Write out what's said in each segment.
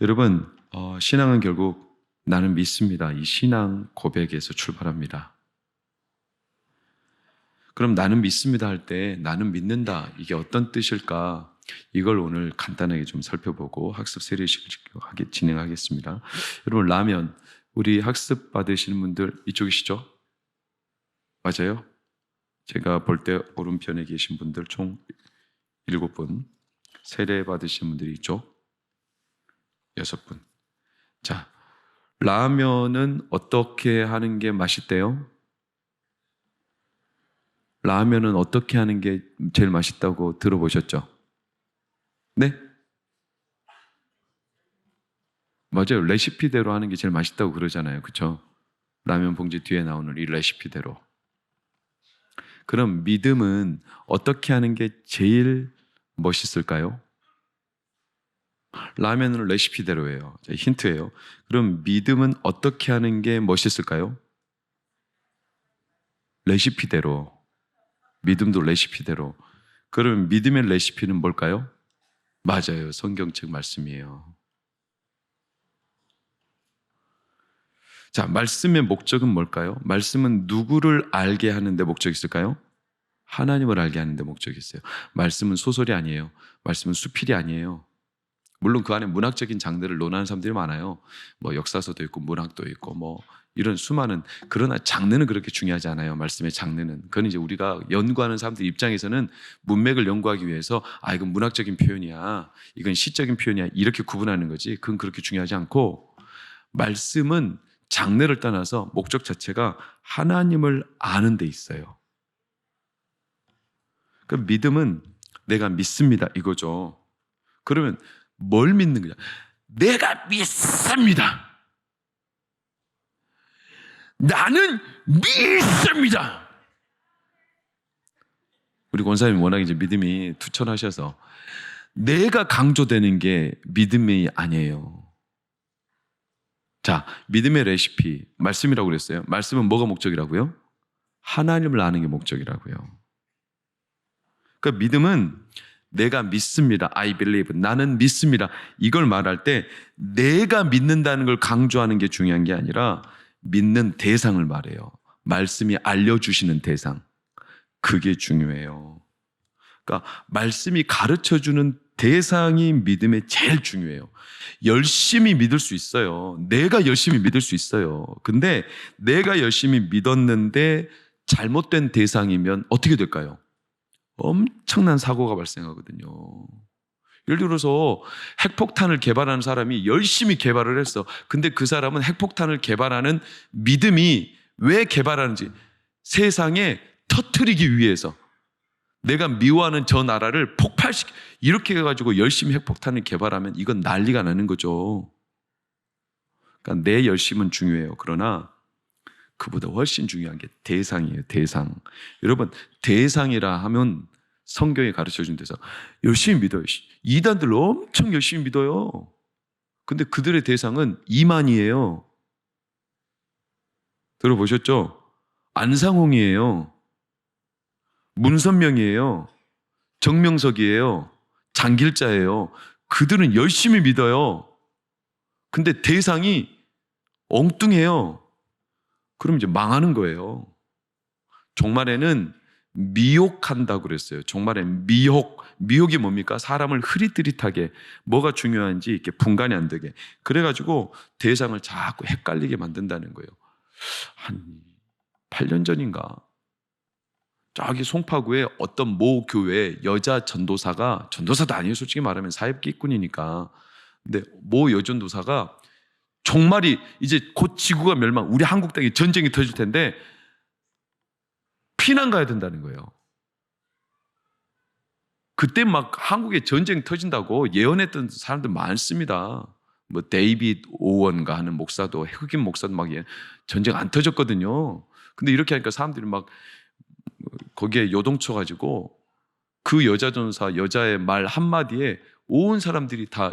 여러분, 신앙은 결국 나는 믿습니다. 이 신앙 고백에서 출발합니다. 그럼 나는 믿습니다 할 때 나는 믿는다, 이게 어떤 뜻일까? 이걸 오늘 간단하게 좀 살펴보고 학습 세례 진행하겠습니다. 여러분, 라면, 우리 학습 받으시는 분들 이쪽이시죠? 맞아요? 제가 볼 때 오른편에 계신 분들 총 7분, 세례 받으신 분들이 이쪽 6분. 자, 라면은 어떻게 하는 게 맛있대요? 라면은 어떻게 하는 게 제일 맛있다고 들어보셨죠? 네? 맞아요. 레시피대로 하는 게 제일 맛있다고 그러잖아요. 그렇죠? 라면 봉지 뒤에 나오는 이 레시피대로. 그럼 믿음은 어떻게 하는 게 제일 멋있을까요? 라면은 레시피대로예요. 힌트예요. 그럼 믿음은 어떻게 하는 게 멋있을까요? 레시피대로. 믿음도 레시피대로. 그럼 믿음의 레시피는 뭘까요? 맞아요. 성경책 말씀이에요. 자, 말씀의 목적은 뭘까요? 말씀은 누구를 알게 하는 데 목적이 있을까요? 하나님을 알게 하는 데 목적이 있어요. 말씀은 소설이 아니에요. 말씀은 수필이 아니에요. 물론 그 안에 문학적인 장르를 논하는 사람들이 많아요. 뭐 역사서도 있고 문학도 있고 뭐 이런 수많은, 그러나 장르는 그렇게 중요하지 않아요. 말씀의 장르는. 그건 이제 우리가 연구하는 사람들 입장에서는 문맥을 연구하기 위해서 이건 문학적인 표현이야, 이건 시적인 표현이야, 이렇게 구분하는 거지. 그건 그렇게 중요하지 않고, 말씀은 장르를 떠나서 목적 자체가 하나님을 아는 데 있어요. 그 믿음은 내가 믿습니다 이거죠. 그러면 뭘 믿는 거냐? 내가 믿습니다. 나는 믿습니다. 우리 권사님 워낙 이제 믿음이 투철하셔서 내가 강조되는 게 믿음이 아니에요. 자, 믿음의 레시피, 말씀이라고 그랬어요. 말씀은 뭐가 목적이라고요? 하나님을 아는 게 목적이라고요. 그러니까 믿음은 내가 믿습니다. I believe. 나는 믿습니다. 이걸 말할 때 내가 믿는다는 걸 강조하는 게 중요한 게 아니라 믿는 대상을 말해요. 말씀이 알려주시는 대상. 그게 중요해요. 그러니까 말씀이 가르쳐주는 대상이 믿음에 제일 중요해요. 열심히 믿을 수 있어요. 내가 열심히 믿을 수 있어요. 근데 내가 열심히 믿었는데 잘못된 대상이면 어떻게 될까요? 엄청난 사고가 발생하거든요. 예를 들어서 핵폭탄을 개발하는 사람이 열심히 개발을 했어. 근데 그 사람은 핵폭탄을 개발하는 믿음이 왜 개발하는지, 세상에 터뜨리기 위해서, 내가 미워하는 저 나라를 이렇게 해가지고 열심히 핵폭탄을 개발하면 이건 난리가 나는 거죠. 그러니까 내 열심은 중요해요. 그러나 그보다 훨씬 중요한 게 대상이에요. 대상. 여러분, 대상이라 하면 성경이 가르쳐준 대상, 열심히 믿어요. 이단들 엄청 열심히 믿어요. 근데 그들의 대상은 이만희예요. 들어보셨죠? 안상홍이에요. 문선명이에요. 정명석이에요. 장길자예요. 그들은 열심히 믿어요. 근데 대상이 엉뚱해요. 그럼 이제 망하는 거예요. 종말에는 미혹한다고 그랬어요. 종말에 미혹이 뭡니까? 사람을 흐릿흐릿하게, 뭐가 중요한지 이렇게 분간이 안 되게. 그래가지고 대상을 자꾸 헷갈리게 만든다는 거예요. 한 8년 전인가 저기 송파구에 어떤 모 교회 여자 전도사가, 전도사도 아니에요. 솔직히 말하면 사회기꾼이니까. 근데 모 여전도사가 종말이 이제 곧 지구가 멸망, 우리 한국 땅에 전쟁이 터질 텐데 피난 가야 된다는 거예요. 그때 막 한국에 전쟁 터진다고 예언했던 사람들 많습니다. 뭐 데이빗 오원가 하는 목사도, 흑인 목사도 막 전쟁 안 터졌거든요. 근데 이렇게 하니까 사람들이 막 거기에 요동쳐가지고 그 여자 전도사 여자의 말 한마디에 온 사람들이 다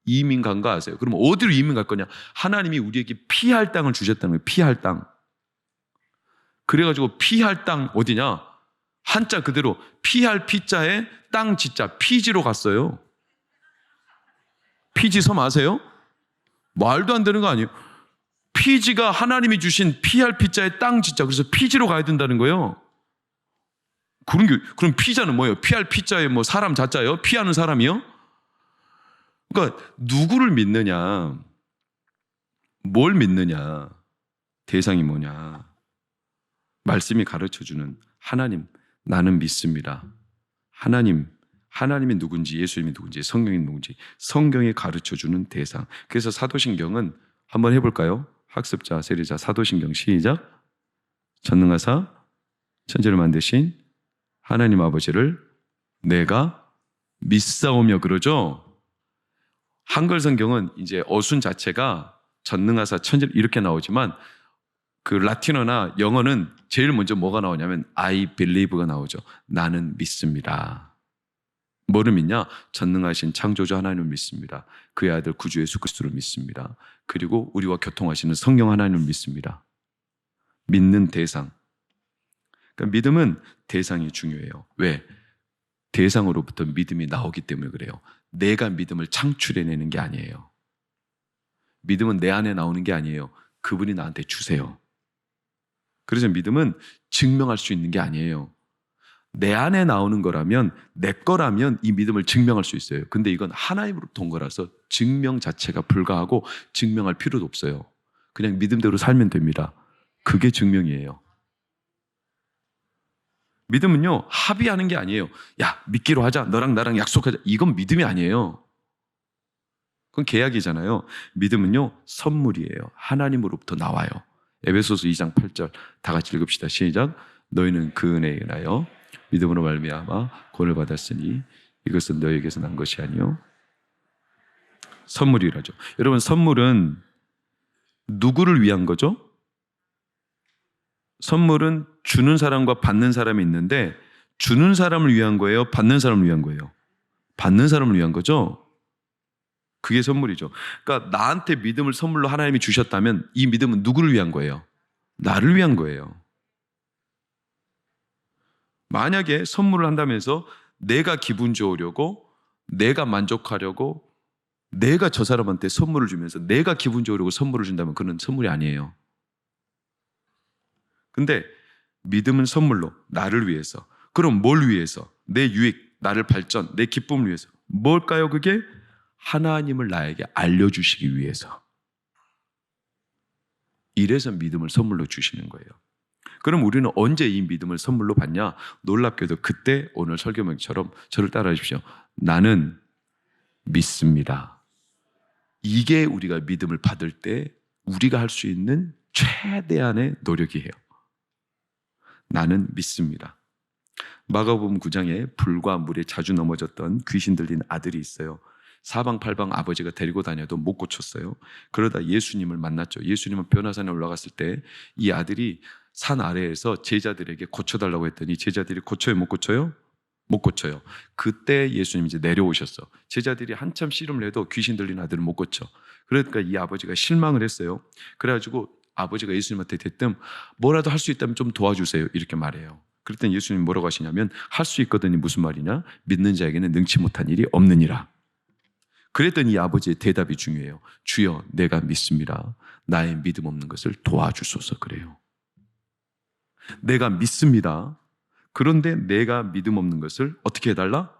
이민 간 거 아세요? 그럼 어디로 이민 갈 거냐? 하나님이 우리에게 피할 땅을 주셨다는 거예요. 피할 땅. 그래가지고 피할 땅 어디냐? 한자 그대로 피할 피자에 땅 지자 피지로 갔어요. 피지 섬 아세요? 말도 안 되는 거 아니에요? 피지가 하나님이 주신 피할 피자의 땅 지자. 그래서 피지로 가야 된다는 거예요. 그럼 피자는 뭐예요? 피할 피자에 뭐 사람 자자예요? 피하는 사람이요? 그러니까 누구를 믿느냐, 뭘 믿느냐, 대상이 뭐냐. 말씀이 가르쳐주는 하나님, 나는 믿습니다. 하나님이 누군지, 예수님이 누군지, 성경이 누군지 성경이 가르쳐주는 대상. 그래서 사도신경은 한번 해볼까요? 학습자, 세리자, 사도신경 시작. 전능하사 천지를 만드신 하나님 아버지를 내가 믿사오며, 그러죠? 한글 성경은 이제 어순 자체가 전능하사 천지 이렇게 나오지만 그 라틴어나 영어는 제일 먼저 뭐가 나오냐면 I believe가 나오죠. 나는 믿습니다. 뭐를 믿냐? 전능하신 창조주 하나님을 믿습니다. 그의 아들 구주 예수 그리스도를 믿습니다. 그리고 우리와 교통하시는 성령 하나님을 믿습니다. 믿는 대상. 그러니까 믿음은 대상이 중요해요. 왜? 대상으로부터 믿음이 나오기 때문에 그래요. 내가 믿음을 창출해내는 게 아니에요. 믿음은 내 안에 나오는 게 아니에요. 그분이 나한테 주세요. 그래서 믿음은 증명할 수 있는 게 아니에요. 내 안에 나오는 거라면, 내 거라면 이 믿음을 증명할 수 있어요. 근데 이건 하나님으로부터 온 거라서 증명 자체가 불가하고 증명할 필요도 없어요. 그냥 믿음대로 살면 됩니다. 그게 증명이에요. 믿음은요, 합의하는 게 아니에요. 야, 믿기로 하자. 너랑 나랑 약속하자. 이건 믿음이 아니에요. 그건 계약이잖아요. 믿음은요, 선물이에요. 하나님으로부터 나와요. 에베소서 2장 8절 다 같이 읽읍시다. 시작. 너희는 그 은혜에 인하여 믿음으로 말미암아 구원을 받았으니 이것은 너희에게서 난 것이 아니요 선물이라죠. 여러분, 선물은 누구를 위한 거죠? 선물은 주는 사람과 받는 사람이 있는데, 주는 사람을 위한 거예요? 받는 사람을 위한 거예요? 받는 사람을 위한 거죠? 그게 선물이죠. 그러니까 나한테 믿음을 선물로 하나님이 주셨다면 이 믿음은 누구를 위한 거예요? 나를 위한 거예요. 만약에 선물을 한다면서 내가 기분 좋으려고, 내가 만족하려고, 내가 저 사람한테 선물을 주면서 내가 기분 좋으려고 선물을 준다면 그건 선물이 아니에요. 근데 믿음은 선물로 나를 위해서. 그럼 뭘 위해서? 내 유익, 나를 발전, 내 기쁨을 위해서. 뭘까요? 그게 하나님을 나에게 알려주시기 위해서. 이래서 믿음을 선물로 주시는 거예요. 그럼 우리는 언제 이 믿음을 선물로 받냐? 놀랍게도 그때 오늘 설교명처럼 저를 따라해 주십시오. 나는 믿습니다. 이게 우리가 믿음을 받을 때 우리가 할 수 있는 최대한의 노력이에요. 나는 믿습니다. 마가복음 9장에 불과 물에 자주 넘어졌던 귀신 들린 아들이 있어요. 사방팔방 아버지가 데리고 다녀도 못 고쳤어요. 그러다 예수님을 만났죠. 예수님은 변화산에 올라갔을 때 이 아들이 산 아래에서 제자들에게 고쳐달라고 했더니 제자들이 고쳐요, 못 고쳐요? 못 고쳐요. 그때 예수님이 이제 내려오셨어. 제자들이 한참 씨름을 해도 귀신 들린 아들은 못 고쳐. 그러니까 이 아버지가 실망을 했어요. 그래가지고 아버지가 예수님한테 대뜸 뭐라도 할 수 있다면 좀 도와주세요, 이렇게 말해요. 그랬더니 예수님이 뭐라고 하시냐면 할 수 있거든요. 무슨 말이냐? 믿는 자에게는 능치 못한 일이 없느니라. 그랬더니 이 아버지의 대답이 중요해요. 주여, 내가 믿습니다. 나의 믿음 없는 것을 도와주소서. 그래요. 내가 믿습니다. 그런데 내가 믿음 없는 것을 어떻게 해달라?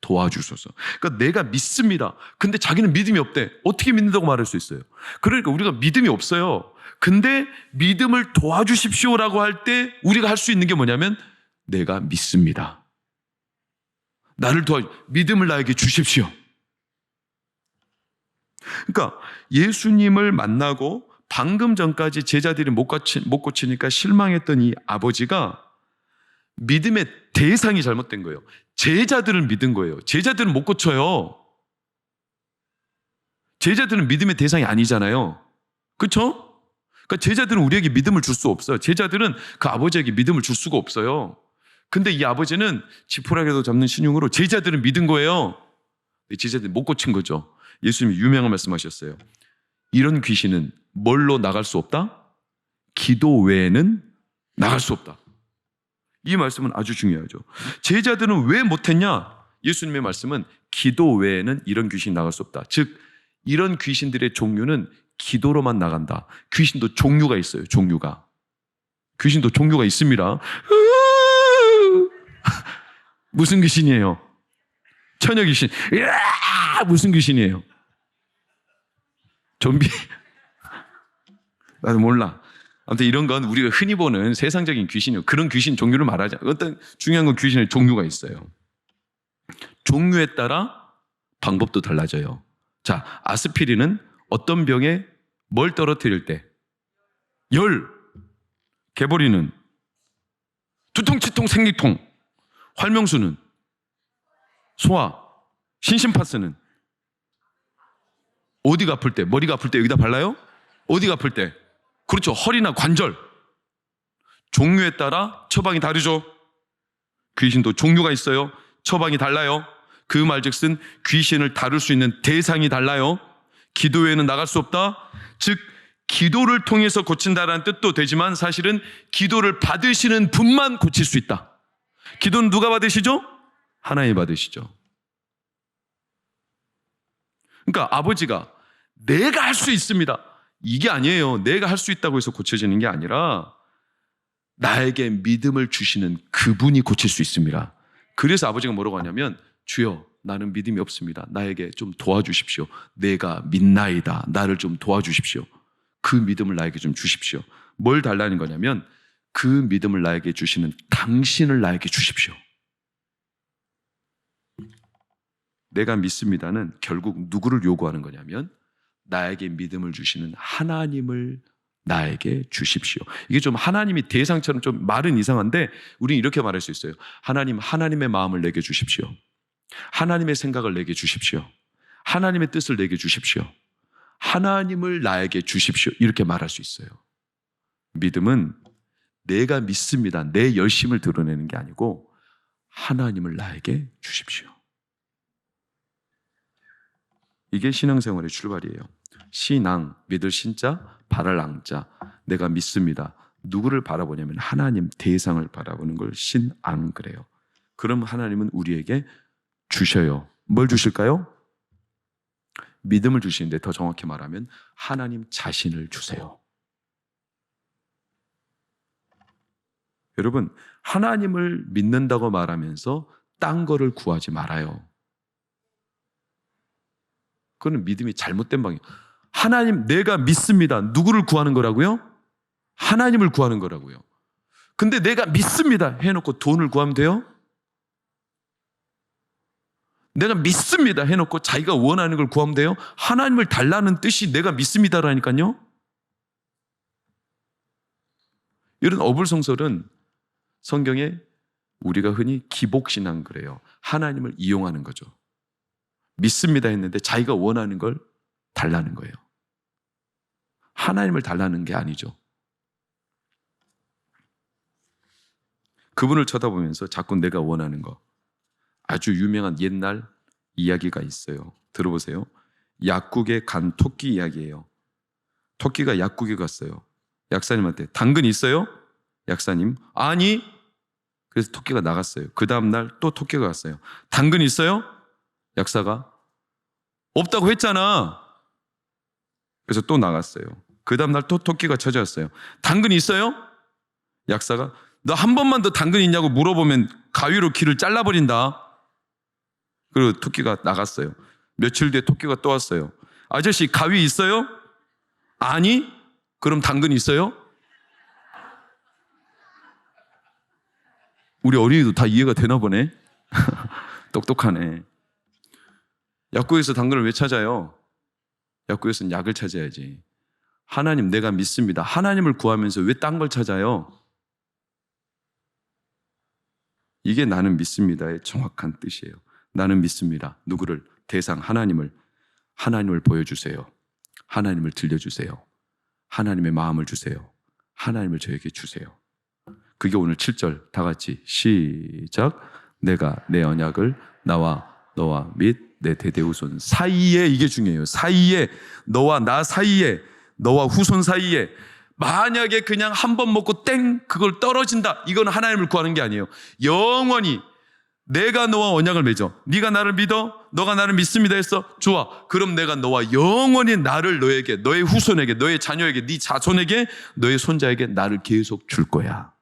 도와주소서. 그러니까 내가 믿습니다. 근데 자기는 믿음이 없대. 어떻게 믿는다고 말할 수 있어요? 그러니까 우리가 믿음이 없어요. 근데 믿음을 도와주십시오라고 할 때 우리가 할 수 있는 게 뭐냐면 내가 믿습니다. 믿음을 나에게 주십시오. 그러니까 예수님을 만나고 방금 전까지 제자들이 못 고치니까 실망했던 이 아버지가 믿음의 대상이 잘못된 거예요. 제자들을 믿은 거예요. 제자들은 못 고쳐요. 제자들은 믿음의 대상이 아니잖아요. 그렇죠? 그러니까 제자들은 우리에게 믿음을 줄 수 없어요. 제자들은 그 아버지에게 믿음을 줄 수가 없어요. 근데 이 아버지는 지푸라기도 잡는 신용으로 제자들은 믿은 거예요. 제자들이 못 고친 거죠. 예수님이 유명한 말씀하셨어요. 이런 귀신은 뭘로 나갈 수 없다? 기도 외에는 나갈 수 없다. 이 말씀은 아주 중요하죠. 제자들은 왜 못했냐? 예수님의 말씀은 기도 외에는 이런 귀신이 나갈 수 없다. 즉 이런 귀신들의 종류는 기도로만 나간다. 귀신도 종류가 있어요. 종류가. 귀신도 종류가 있습니다. 무슨 귀신이에요? 처녀 귀신. 무슨 귀신이에요? 좀비? 나도 몰라. 아무튼 이런 건 우리가 흔히 보는 세상적인 귀신이에요. 그런 귀신 종류를 말하자. 어떤 중요한 건 귀신의 종류가 있어요. 종류에 따라 방법도 달라져요. 자, 아스피린은 어떤 병에 뭘 떨어뜨릴 때? 열. 개보리는 두통, 치통, 생리통. 활명수는 소화. 신심파스는 어디가 아플 때? 머리가 아플 때 여기다 발라요? 어디가 아플 때? 그렇죠. 허리나 관절. 종류에 따라 처방이 다르죠. 귀신도 종류가 있어요. 처방이 달라요. 그 말즉슨 귀신을 다룰 수 있는 대상이 달라요. 기도 외에는 나갈 수 없다. 즉 기도를 통해서 고친다라는 뜻도 되지만 사실은 기도를 받으시는 분만 고칠 수 있다. 기도는 누가 받으시죠? 하나님이 받으시죠. 그러니까 아버지가 내가 할 수 있습니다. 이게 아니에요. 내가 할 수 있다고 해서 고쳐지는 게 아니라 나에게 믿음을 주시는 그분이 고칠 수 있습니다. 그래서 아버지가 뭐라고 하냐면 주여 나는 믿음이 없습니다. 나에게 좀 도와주십시오. 내가 믿나이다. 나를 좀 도와주십시오. 그 믿음을 나에게 좀 주십시오. 뭘 달라는 거냐면 그 믿음을 나에게 주시는 당신을 나에게 주십시오. 내가 믿습니다는 결국 누구를 요구하는 거냐면 나에게 믿음을 주시는 하나님을 나에게 주십시오. 이게 좀 하나님이 대상처럼 좀 말은 이상한데 우리는 이렇게 말할 수 있어요. 하나님, 하나님의 마음을 내게 주십시오. 하나님의 생각을 내게 주십시오. 하나님의 뜻을 내게 주십시오. 하나님을 나에게 주십시오. 이렇게 말할 수 있어요. 믿음은 내가 믿습니다. 내 열심을 드러내는 게 아니고 하나님을 나에게 주십시오. 이게 신앙생활의 출발이에요. 신앙, 믿을 신자, 바랄 앙자. 내가 믿습니다. 누구를 바라보냐면 하나님 대상을 바라보는 걸 신앙 그래요. 그럼 하나님은 우리에게 주셔요. 뭘 주실까요? 믿음을 주시는데 더 정확히 말하면 하나님 자신을 주세요. 여러분, 하나님을 믿는다고 말하면서 딴 거를 구하지 말아요. 그건 믿음이 잘못된 방이에요. 하나님, 내가 믿습니다. 누구를 구하는 거라고요? 하나님을 구하는 거라고요. 근데 내가 믿습니다 해놓고 돈을 구하면 돼요? 내가 믿습니다 해놓고 자기가 원하는 걸 구하면 돼요? 하나님을 달라는 뜻이 내가 믿습니다라니까요. 이런 어불성설은 성경에 우리가 흔히 기복신앙 그래요. 하나님을 이용하는 거죠. 믿습니다 했는데 자기가 원하는 걸 달라는 거예요. 하나님을 달라는 게 아니죠. 그분을 쳐다보면서 자꾸 내가 원하는 거. 아주 유명한 옛날 이야기가 있어요. 들어보세요. 약국에 간 토끼 이야기예요. 토끼가 약국에 갔어요. 약사님한테 당근 있어요? 약사님 아니. 그래서 토끼가 나갔어요. 그 다음날 또 토끼가 갔어요. 당근 있어요? 약사가 없다고 했잖아. 그래서 또 나갔어요. 그 다음날 또 토끼가 찾아왔어요. 당근 있어요? 약사가 너 한 번만 더 당근 있냐고 물어보면 가위로 귀를 잘라버린다. 그리고 토끼가 나갔어요. 며칠 뒤에 토끼가 또 왔어요. 아저씨 가위 있어요? 아니? 그럼 당근 있어요? 우리 어린이도 다 이해가 되나 보네. 똑똑하네. 약국에서 당근을 왜 찾아요? 약국에서는 약을 찾아야지. 하나님 내가 믿습니다. 하나님을 구하면서 왜 딴 걸 찾아요? 이게 나는 믿습니다의 정확한 뜻이에요. 나는 믿습니다. 누구를? 대상 하나님을 보여주세요. 하나님을 들려주세요. 하나님의 마음을 주세요. 하나님을 저에게 주세요. 그게 오늘 7절 다 같이 시작. 내가 내 언약을 나와 너와 및 내 대대후손 사이에, 이게 중요해요. 사이에, 너와 나 사이에, 너와 후손 사이에 만약에 그냥 한 번 먹고 땡 그걸 떨어진다, 이건 하나님을 구하는 게 아니에요. 영원히 내가 너와 언약을 맺어. 네가 나를 믿어? 너가 나를 믿습니다 했어? 좋아. 그럼 내가 너와 영원히 나를 너에게, 너의 후손에게, 너의 자녀에게, 네 자손에게, 너의 손자에게 나를 계속 줄 거야.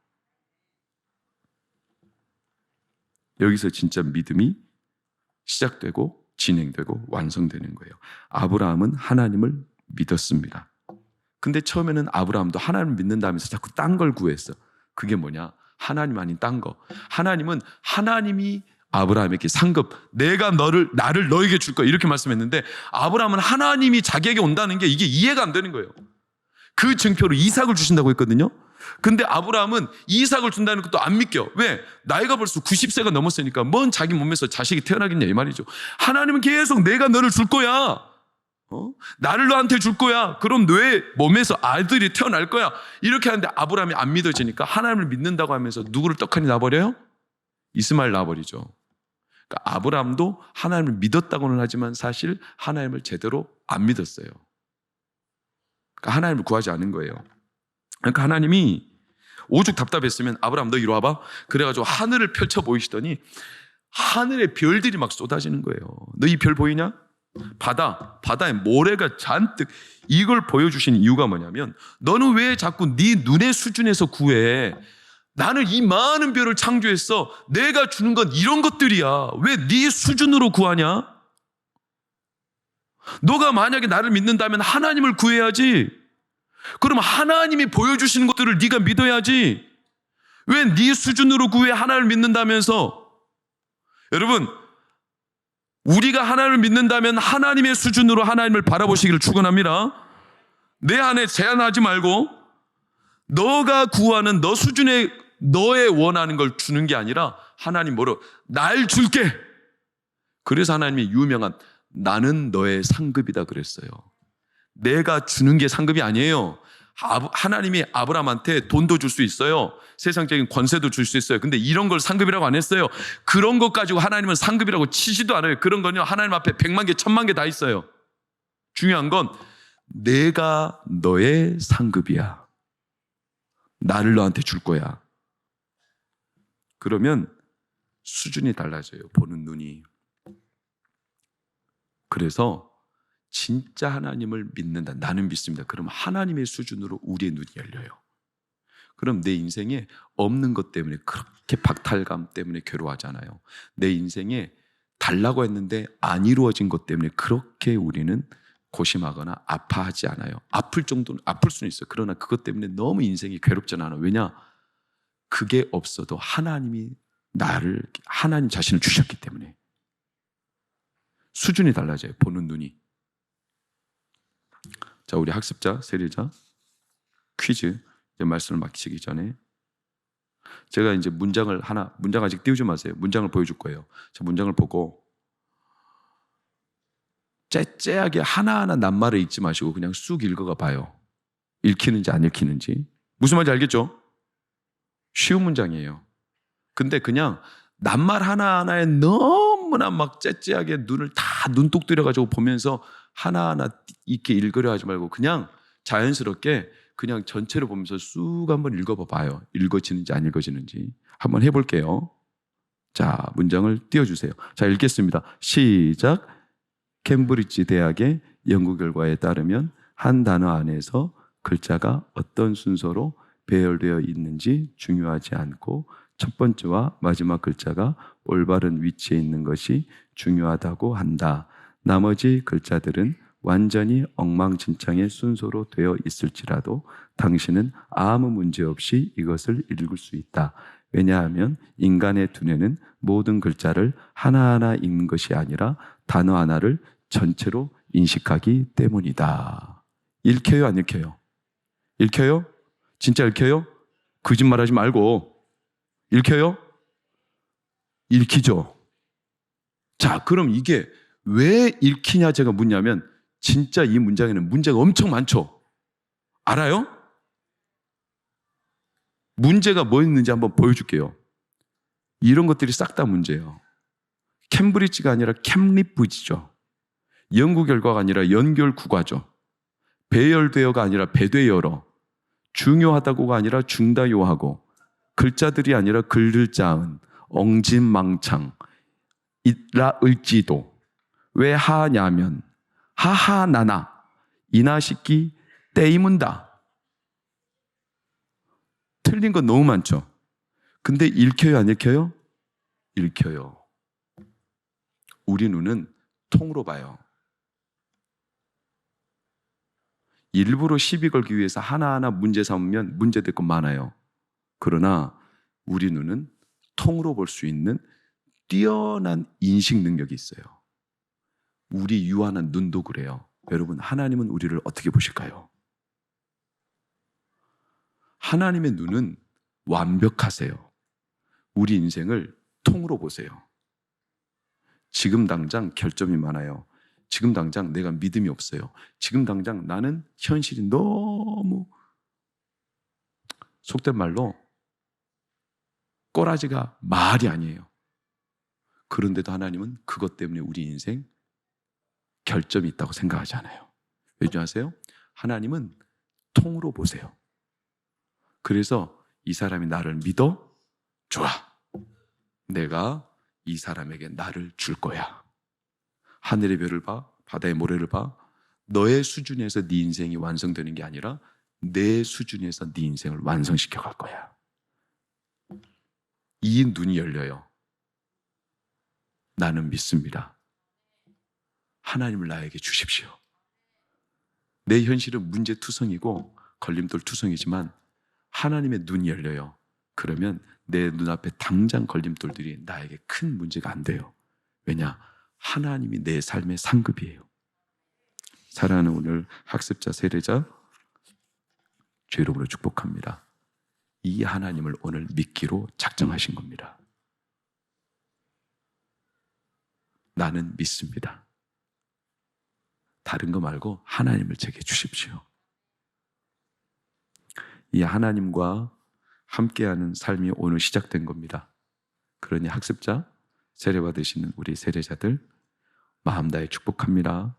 여기서 진짜 믿음이 시작되고 진행되고 완성되는 거예요. 아브라함은 하나님을 믿었습니다. 근데 처음에는 아브라함도 하나님을 믿는다면서 자꾸 딴 걸 구했어. 그게 뭐냐? 하나님 아닌 딴 거. 하나님은 하나님이 아브라함에게 상급, 내가 나를 너에게 줄 거야 이렇게 말씀했는데 아브라함은 하나님이 자기에게 온다는 게 이게 이해가 안 되는 거예요. 그 증표로 이삭을 주신다고 했거든요. 근데 아브라함은 이삭을 준다는 것도 안 믿겨. 왜? 나이가 벌써 90세가 넘었으니까 뭔 자기 몸에서 자식이 태어나겠냐 이 말이죠. 하나님은 계속 내가 너를 줄 거야. 나를 너한테 줄 거야. 그럼 너의 몸에서 아들이 태어날 거야. 이렇게 하는데 아브라함이 안 믿어지니까 하나님을 믿는다고 하면서 누구를 떡하니 놔버려요? 이스마엘 놔버리죠. 그러니까 아브라함도 하나님을 믿었다고는 하지만 사실 하나님을 제대로 안 믿었어요. 그러니까 하나님을 구하지 않은 거예요. 그러니까 하나님이 오죽 답답했으면 아브라함 너 이리 와봐. 그래가지고 하늘을 펼쳐 보이시더니 하늘에 별들이 막 쏟아지는 거예요. 너 이 별 보이냐? 바다에 모래가 잔뜩. 이걸 보여주신 이유가 뭐냐면 너는 왜 자꾸 네 눈의 수준에서 구해? 나는 이 많은 별을 창조했어. 내가 주는 건 이런 것들이야. 왜 네 수준으로 구하냐? 너가 만약에 나를 믿는다면 하나님을 구해야지. 그럼 하나님이 보여주시는 것들을 네가 믿어야지. 왜 네 수준으로 구해 하나님을 믿는다면서? 여러분, 우리가 하나님을 믿는다면 하나님의 수준으로 하나님을 바라보시기를 축원합니다. 내 안에 제한하지 말고 너가 구하는 너 수준의 너의 원하는 걸 주는 게 아니라 하나님 뭐로? 날 줄게. 그래서 하나님이 유명한 나는 너의 상급이다 그랬어요. 내가 주는 게 상급이 아니에요. 하나님이 아브라함한테 돈도 줄 수 있어요. 세상적인 권세도 줄 수 있어요. 근데 이런 걸 상급이라고 안 했어요. 그런 것 가지고 하나님은 상급이라고 치지도 않아요. 그런 건요 하나님 앞에 100만 개, 1000만 개 다 있어요. 중요한 건 내가 너의 상급이야. 나를 너한테 줄 거야. 그러면 수준이 달라져요. 보는 눈이. 그래서 진짜 하나님을 믿는다. 나는 믿습니다. 그럼 하나님의 수준으로 우리의 눈이 열려요. 그럼 내 인생에 없는 것 때문에 그렇게 박탈감 때문에 괴로워하잖아요. 내 인생에 달라고 했는데 안 이루어진 것 때문에 그렇게 우리는 고심하거나 아파하지 않아요. 아플 정도는 아플 수는 있어요. 그러나 그것 때문에 너무 인생이 괴롭지는 않아요. 왜냐? 그게 없어도 하나님이 하나님 자신을 주셨기 때문에. 수준이 달라져요. 보는 눈이. 자, 우리 학습자, 세례자 퀴즈 이제 말씀을 마치기 전에 제가 이제 문장 아직 띄우지 마세요. 문장을 보여줄 거예요. 자, 문장을 보고 째째하게 하나하나 낱말을 읽지 마시고 그냥 쑥 읽어가 봐요. 읽히는지 안 읽히는지. 무슨 말인지 알겠죠? 쉬운 문장이에요. 근데 그냥 낱말 하나하나에 너무나 막 째째하게 눈을 다 눈독 들여가지고 보면서 하나하나 있게 읽으려 하지 말고 그냥 자연스럽게 그냥 전체를 보면서 쑥 한번 읽어봐 봐요. 읽어지는지 안 읽어지는지. 한번 해볼게요. 자, 문장을 띄워주세요. 자, 읽겠습니다. 시작. 캠브리지 대학의 연구 결과에 따르면 한 단어 안에서 글자가 어떤 순서로 배열되어 있는지 중요하지 않고 첫 번째와 마지막 글자가 올바른 위치에 있는 것이 중요하다고 한다. 나머지 글자들은 완전히 엉망진창의 순서로 되어 있을지라도 당신은 아무 문제 없이 이것을 읽을 수 있다. 왜냐하면 인간의 두뇌는 모든 글자를 하나하나 읽는 것이 아니라 단어 하나를 전체로 인식하기 때문이다. 읽혀요, 안 읽혀요? 읽혀요? 진짜 읽혀요? 거짓말하지 말고. 읽혀요? 읽히죠? 자, 그럼 이게 왜 읽히냐 제가 묻냐면 진짜 이 문장에는 문제가 엄청 많죠? 알아요? 문제가 뭐 있는지 한번 보여줄게요. 이런 것들이 싹 다 문제예요. 캠브리지가 아니라 캠리브지죠. 연구 결과가 아니라 연결 구과죠. 배열되어가 아니라 배되어러. 중요하다고가 아니라 중다요하고 글자들이 아니라 글자은 엉진망창 있라을지도. 왜 하냐면 하하나나 이나시키 때이문다. 틀린 건 너무 많죠. 근데 읽혀요, 안 읽혀요? 읽혀요. 우리 눈은 통으로 봐요. 일부러 시비 걸기 위해서 하나하나 문제 삼으면 문제될 건 많아요. 그러나 우리 눈은 통으로 볼 수 있는 뛰어난 인식 능력이 있어요. 우리 유한한 눈도 그래요. 여러분, 하나님은 우리를 어떻게 보실까요? 하나님의 눈은 완벽하세요. 우리 인생을 통으로 보세요. 지금 당장 결점이 많아요. 지금 당장 내가 믿음이 없어요. 지금 당장 나는 현실이 너무 속된 말로 꼬라지가 말이 아니에요. 그런데도 하나님은 그것 때문에 우리 인생 결점이 있다고 생각하지 않아요. 왜 아세요? 하나님은 통으로 보세요. 그래서 이 사람이 나를 믿어? 좋아. 내가 이 사람에게 나를 줄 거야. 하늘의 별을 봐, 바다의 모래를 봐. 너의 수준에서 네 인생이 완성되는 게 아니라 내 수준에서 네 인생을 완성시켜 갈 거야. 이 눈이 열려요. 나는 믿습니다. 하나님을 나에게 주십시오. 내 현실은 문제투성이고 걸림돌투성이지만 하나님의 눈이 열려요. 그러면 내 눈앞에 당장 걸림돌들이 나에게 큰 문제가 안 돼요. 왜냐? 하나님이 내 삶의 상급이에요. 사랑하는 오늘 학습자, 세례자, 주 이름으로 축복합니다. 이 하나님을 오늘 믿기로 작정하신 겁니다. 나는 믿습니다. 다른 거 말고 하나님을 제게 주십시오. 이 하나님과 함께하는 삶이 오늘 시작된 겁니다. 그러니 학습자, 세례받으시는 우리 세례자들 마음 다해 축복합니다.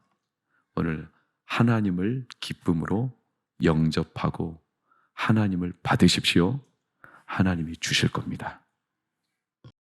오늘 하나님을 기쁨으로 영접하고 하나님을 받으십시오. 하나님이 주실 겁니다.